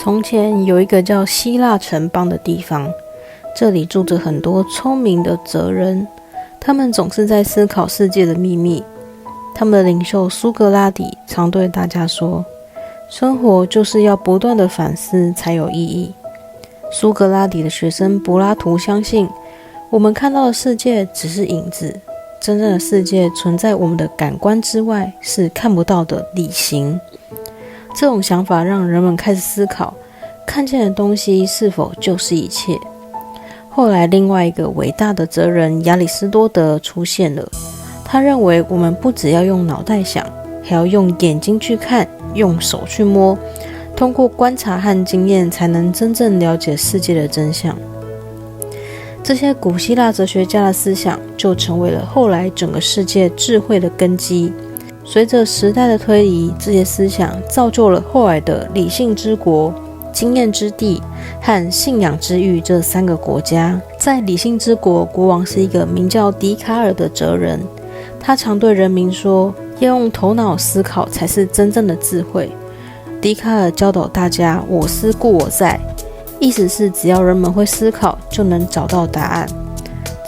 从前有一个叫希腊城邦的地方，这里住着很多聪明的哲人，他们总是在思考世界的秘密。他们的领袖苏格拉底常对大家说，生活就是要不断的反思才有意义。苏格拉底的学生柏拉图相信，我们看到的世界只是影子，真正的世界存在我们的感官之外，是看不到的理型。这种想法让人们开始思考，看见的东西是否就是一切。后来另外一个伟大的哲人亚里士多德出现了，他认为我们不只要用脑袋想，还要用眼睛去看，用手去摸，通过观察和经验才能真正了解世界的真相。这些古希腊哲学家的思想就成为了后来整个世界智慧的根基。随着时代的推移，这些思想造就了后来的理性之国、经验之地和信仰之域这三个国家。在理性之国，国王是一个名叫笛卡尔的哲人，他常对人民说，要用头脑思考才是真正的智慧。笛卡尔教导大家我思故我在，意思是只要人们会思考，就能找到答案。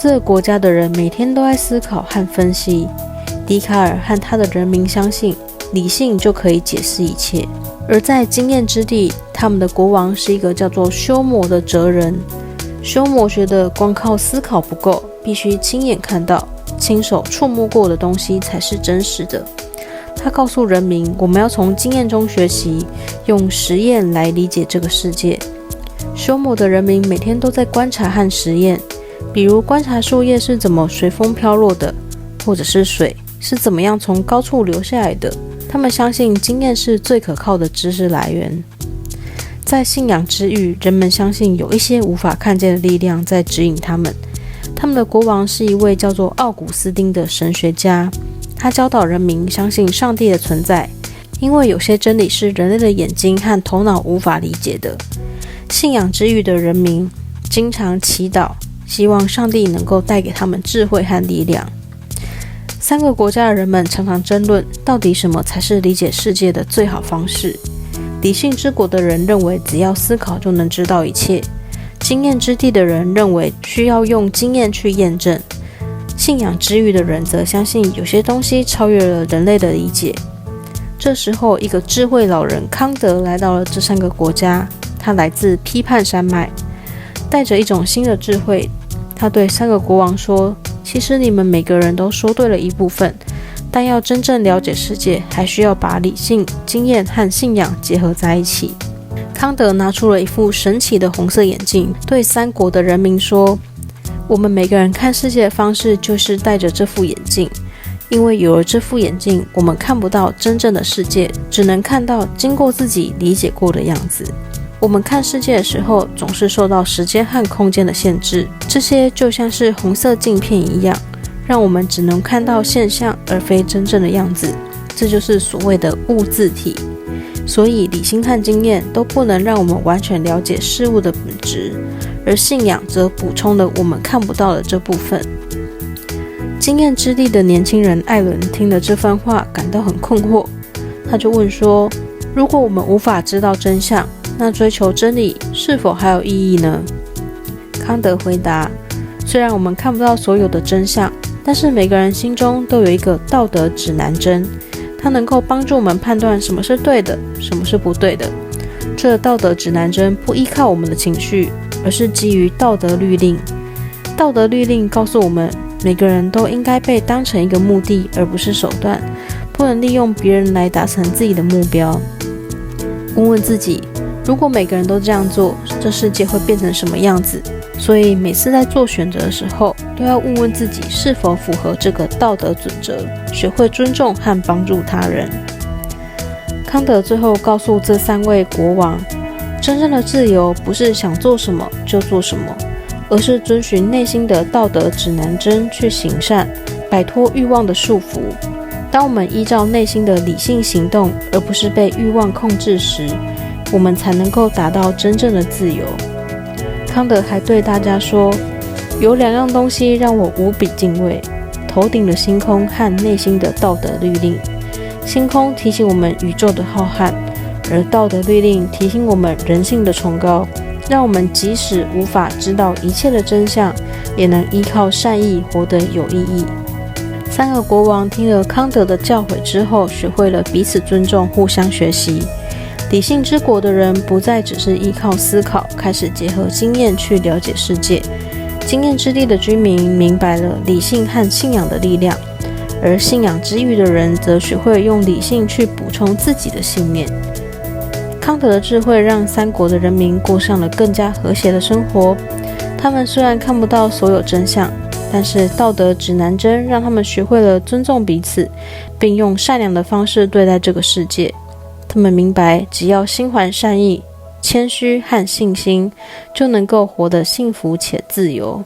这个国家的人每天都在思考和分析。笛卡尔和他的人民相信，理性就可以解释一切。而在经验之地，他们的国王是一个叫做休谟的哲人。休谟觉得光靠思考不够，必须亲眼看到、亲手触摸过的东西才是真实的。他告诉人民，我们要从经验中学习，用实验来理解这个世界。休谟的人民每天都在观察和实验，比如观察树叶是怎么随风飘落的，或者是水是怎么样从高处流下来的。他们相信经验是最可靠的知识来源。在信仰之域，人们相信有一些无法看见的力量在指引他们。他们的国王是一位叫做奥古斯丁的神学家，他教导人民相信上帝的存在，因为有些真理是人类的眼睛和头脑无法理解的。信仰之域的人民经常祈祷，希望上帝能够带给他们智慧和力量。三个国家的人们常常争论，到底什么才是理解世界的最好方式。理性之国的人认为，只要思考就能知道一切；经验之地的人认为，需要用经验去验证；信仰之域的人则相信有些东西超越了人类的理解。这时候，一个智慧老人康德来到了这三个国家，他来自批判山脉，带着一种新的智慧。他对三个国王说，其实你们每个人都说对了一部分，但要真正了解世界，还需要把理性、经验和信仰结合在一起。康德拿出了一副神奇的红色眼镜，对三国的人民说，我们每个人看世界的方式就是戴着这副眼镜，因为有了这副眼镜，我们看不到真正的世界，只能看到经过自己理解过的样子。我们看世界的时候，总是受到时间和空间的限制，这些就像是红色镜片一样，让我们只能看到现象，而非真正的样子。这就是所谓的物自体。所以理性和经验都不能让我们完全了解事物的本质，而信仰则补充了我们看不到的这部分。经验之地的年轻人艾伦听了这番话，感到很困惑。他就问说，如果我们无法知道真相，那追求真理是否还有意义呢？康德回答，虽然我们看不到所有的真相，但是每个人心中都有一个道德指南针，它能够帮助我们判断什么是对的，什么是不对的。这道德指南针不依靠我们的情绪，而是基于道德律令。道德律令告诉我们，每个人都应该被当成一个目的，而不是手段，不能利用别人来达成自己的目标。问问自己，如果每个人都这样做，这世界会变成什么样子？所以每次在做选择的时候，都要问问自己是否符合这个道德准则，学会尊重和帮助他人。康德最后告诉这三位国王，真正的自由不是想做什么就做什么，而是遵循内心的道德指南针去行善，摆脱欲望的束缚。当我们依照内心的理性行动，而不是被欲望控制时，我们才能够达到真正的自由。康德还对大家说，有两样东西让我无比敬畏，头顶的星空和内心的道德律令。星空提醒我们宇宙的浩瀚，而道德律令提醒我们人性的崇高，让我们即使无法知道一切的真相，也能依靠善意活得有意义。三个国王听了康德的教诲之后，学会了彼此尊重，互相学习。理性之国的人不再只是依靠思考，开始结合经验去了解世界。经验之地的居民明白了理性和信仰的力量，而信仰之域的人则学会用理性去补充自己的信念。康德的智慧让三国的人民过上了更加和谐的生活。他们虽然看不到所有真相，但是道德指南针让他们学会了尊重彼此，并用善良的方式对待这个世界。他们明白，只要心怀善意、谦虚和信心，就能够活得幸福且自由。